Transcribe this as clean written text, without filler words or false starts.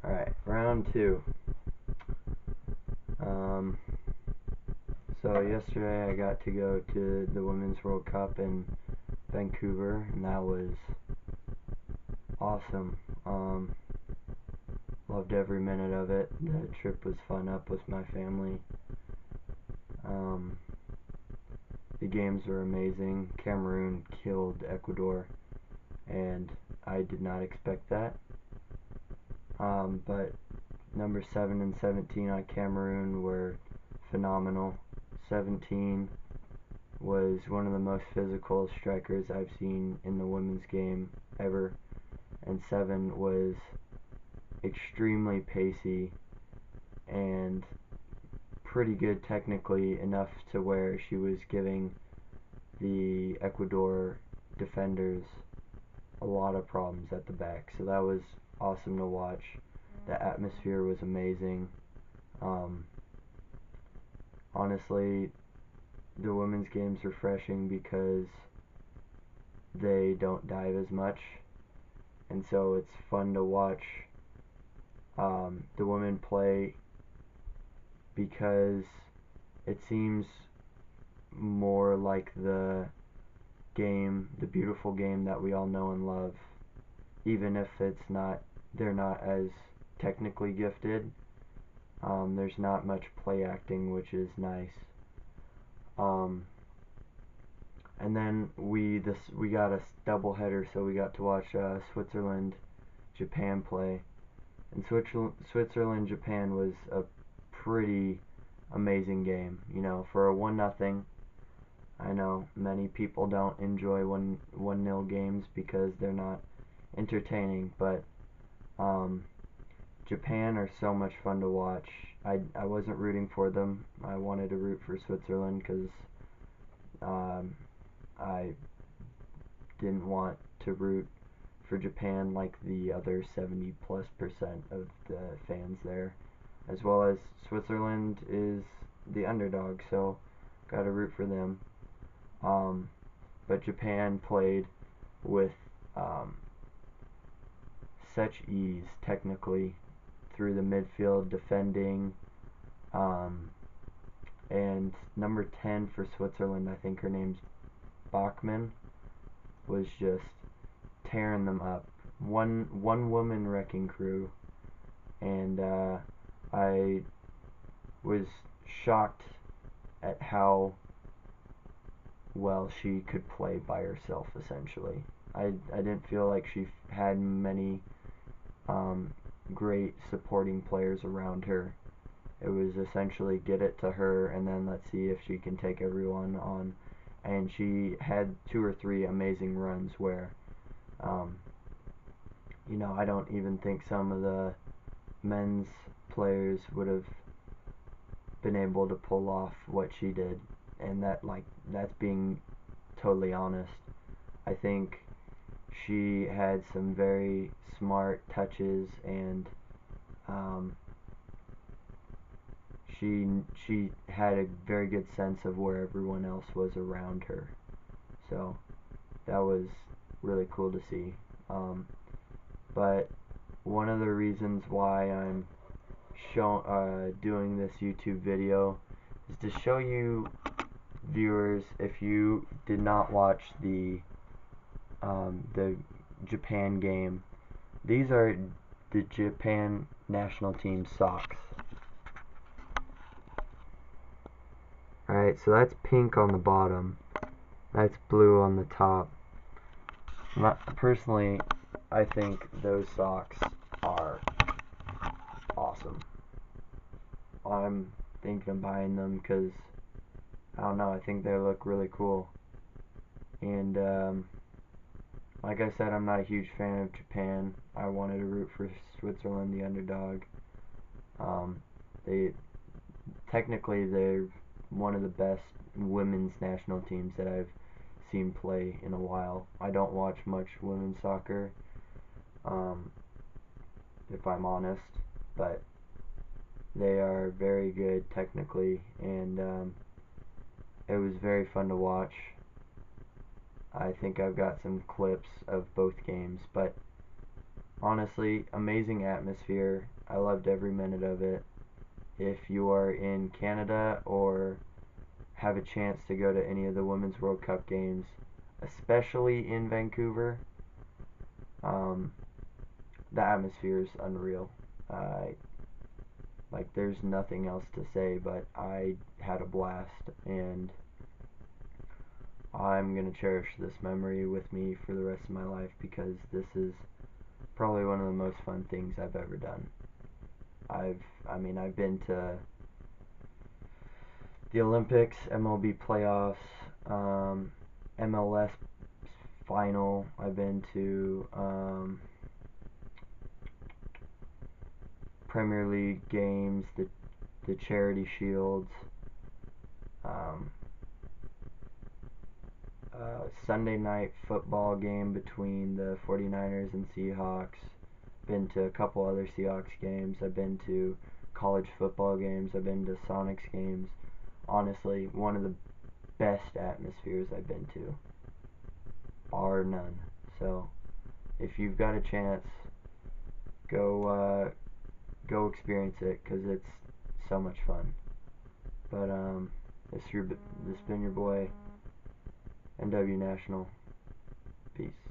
Alright, round two. Um, so yesterday I got to go to the Women's World Cup in Vancouver, and that was awesome. Loved every minute of it. The trip was fun up with my family. Um, the games were amazing. Cameroon killed Ecuador, and I did not expect that. But number 7 and 17 on Cameroon were phenomenal. 17 was one of the most physical strikers I've seen in the women's game ever, and 7 was extremely pacey and pretty good technically, enough to where she was giving the Ecuador defenders a lot of problems at the back. So that was awesome to watch. The atmosphere was amazing. Um, Honestly, the women's game's refreshing because they don't dive as much, and so it's fun to watch the women play, because it seems more like the game, the beautiful game that we all know and love, even if they're not as technically gifted. There's not much play acting, which is nice. Um, and then we got a double header, so we got to watch Switzerland Japan play. And Switzerland Japan was a pretty amazing game. You know, for a 1-0. I know many people don't enjoy 1-0 games because they're not entertaining, but Japan are so much fun to watch. I wasn't rooting for them. I wanted to root for Switzerland because um, I didn't want to root for Japan like the other 70+% of the fans there, as well as Switzerland is the underdog, so gotta root for them. But Japan played with um, such ease technically through the midfield, defending, um, and number 10 for Switzerland, I think her name's Bachmann, was just tearing them up. One woman wrecking crew, and I was shocked at how well she could play by herself. Essentially, I didn't feel like she had many great supporting players around her. It was essentially get it to her, and then let's see if she can take everyone on. And she had 2 or 3 amazing runs where, um, I don't even think some of the men's players would have been able to pull off what she did. And that's being totally honest. I think she had some very smart touches, and um, she had a very good sense of where everyone else was around her. So that was really cool to see. But one of the reasons why I'm doing this YouTube video is to show you viewers, if you did not watch the Japan game, these are the Japan national team socks. Alright, so that's pink on the bottom, that's blue on the top. Personally, I think those socks are awesome. I'm thinking of buying them because, I don't know, I think they look really cool. And like I said, I'm not a huge fan of Japan. I wanted to root for Switzerland, the underdog. They technically they're one of the best women's national teams that I've seen play in a while. I don't watch much women's soccer, if I'm honest, but they are very good technically, and it was very fun to watch. I think I've got some clips of both games, but Honestly, amazing atmosphere. I loved every minute of it. If you are in Canada or have a chance to go to any of the Women's World Cup games, especially in Vancouver, um, the atmosphere is unreal. Uh, like, there's nothing else to say, but I had a blast, and I'm going to cherish this memory with me for the rest of my life because this is probably one of the most fun things I've ever done. I've been to the Olympics, MLB playoffs, MLS final. I've been to Premier League games, the Charity Shields, um, Sunday night football game between the 49ers and Seahawks. Been to a couple other Seahawks games. I've been to college football games. I've been to Sonics games. Honestly, one of the best atmospheres I've been to, bar none. So, if you've got a chance, go experience it because it's so much fun. But this has been your boy NW National. Peace.